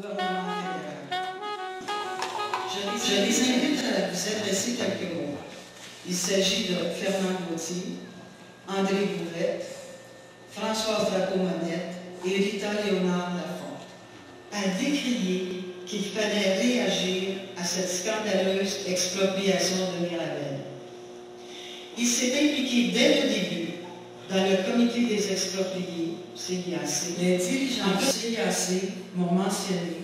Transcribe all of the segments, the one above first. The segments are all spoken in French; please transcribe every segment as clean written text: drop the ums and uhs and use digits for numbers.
gouvernement fédéral. Je les invite à vous adresser quelques mots. Il s'agit de Fernand Gauthier, André Bourrette, Françoise Drapeau-Monette et Rita Léonard Lafont, à décrier qu'il fallait réagir à cette scandaleuse expropriation de Mirabel. Il s'est impliqué dès le début dans le comité des expropriés, CIAC. Les dirigeants du CIAC m'ont mentionné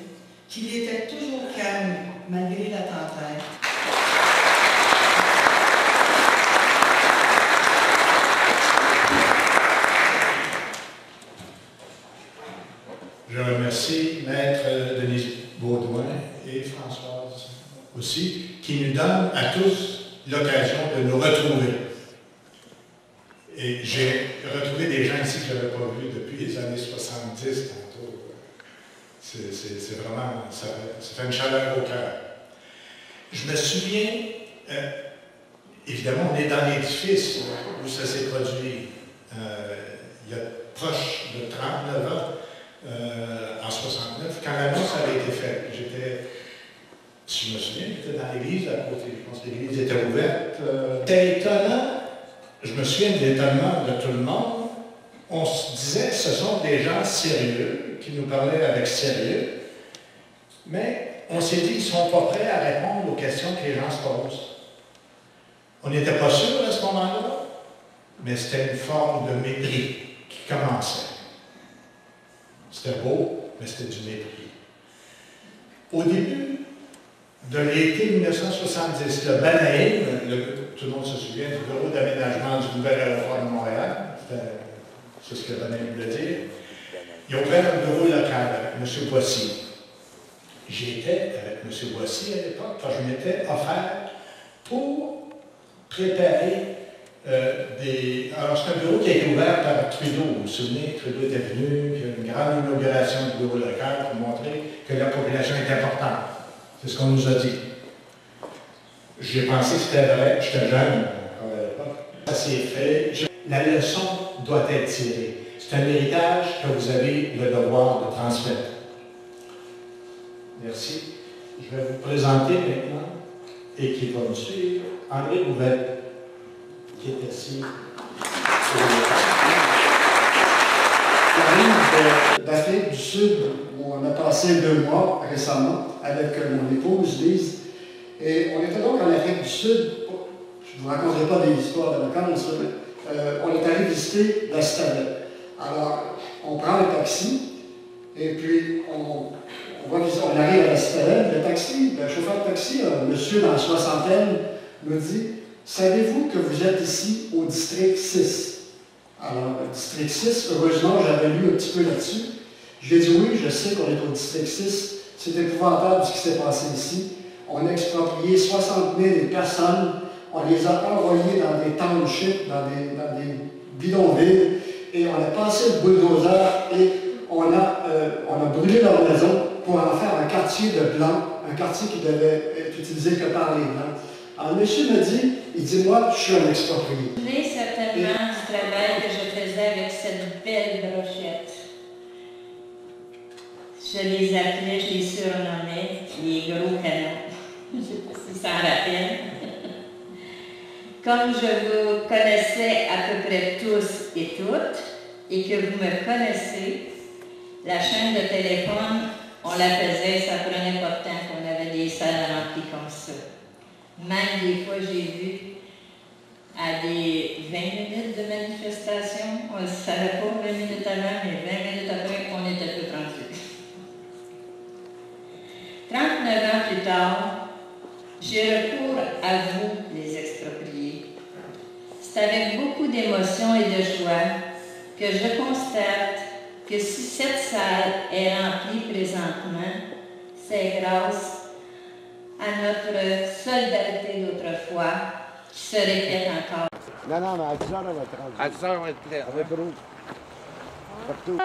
qu'il était toujours calme malgré la tempête. Je remercie Maître Denise Baudouin et Françoise aussi, qui nous donnent à tous l'occasion de nous retrouver. Et j'ai retrouvé des gens ici que je n'avais pas vus depuis les années 70 tantôt. C'est vraiment, ça fait une chaleur au cœur. Je me souviens, évidemment, on est dans l'édifice où ça s'est produit. Il y a proche de 39 ans. En 69, quand l'annonce avait été faite, si je me souviens, j'étais dans l'église à côté, je pense que l'église était ouverte. C'était étonnant, je me souviens de l'étonnement de tout le monde. On se disait, ce sont des gens sérieux, qui nous parlaient avec sérieux, mais on s'est dit, ils ne sont pas prêts à répondre aux questions que les gens se posent. On n'était pas sûr à ce moment-là, mais c'était une forme de mépris qui commençait. C'était beau, mais c'était du mépris. Au début de l'été 1970, le BANAIM, tout le monde se souvient du Bureau d'aménagement du nouvel aéroport de Montréal, c'est ce que le BANAIM voulait dire, il a ouvert un bureau local avec M. Boissy. J'étais avec M. Boissy à l'époque, quand je m'étais offert pour préparer alors, c'est un bureau qui a été ouvert par Trudeau. Vous vous souvenez, Trudeau était venu, il y a eu une grande inauguration du bureau local pour montrer que la population est importante. C'est ce qu'on nous a dit. J'ai pensé que c'était vrai, j'étais jeune à l'époque. Ça s'est fait. La leçon doit être tirée. C'est un héritage que vous avez le devoir de transmettre. Merci. Je vais vous présenter maintenant, et qui va me suivre, André Bourrette, qui est assis sur J'arrive d'Afrique du Sud, où on a passé 2 mois récemment avec mon épouse Lise. Et on était donc en Afrique du Sud. Je ne vous raconterai pas des histoires de vacances, mais on est allé visiter la Stadelle. Alors, on prend le taxi, et puis on arrive à la Stadelle. Le chauffeur de taxi, un monsieur dans la soixantaine, me dit: savez-vous que vous êtes ici au district 6? Alors, le district 6, heureusement, j'avais lu un petit peu là-dessus. J'ai dit oui, je sais qu'on est au district 6. C'est épouvantable ce qui s'est passé ici. On a exproprié 60 000 personnes. On les a envoyées dans des townships, dans des bidonvilles. Et on a passé le bulldozer et on a brûlé leur maison pour en faire un quartier de blancs, un quartier qui devait être utilisé que par les blancs. Alors, le monsieur me dit, il dit, moi, je suis un exproprié. Mais certainement du travail que je faisais avec cette belle brochette. Je les appelais, je les surnommais les gros canons. Je ne sais pas si ça en rappelle. Comme je vous connaissais à peu près tous et toutes, et que vous me connaissez, la chaîne de téléphone, on la faisait, ça prenait pas de temps qu'on avait des salles remplies comme ça. Même des fois, j'ai vu à des 20 minutes de manifestation, on ne savait pas 20 minutes avant, mais 20 minutes après, on était tout rendu. 39 ans plus tard, j'ai recours à vous, les expropriés. C'est avec beaucoup d'émotion et de joie que je constate que si cette salle est remplie présentement, c'est grâce à notre solidarité d'autrefois qui se répète encore. Non, mais à 10 heures, on va être rendu. À 10 heures, on va être prêt. On va être rouge. Partout.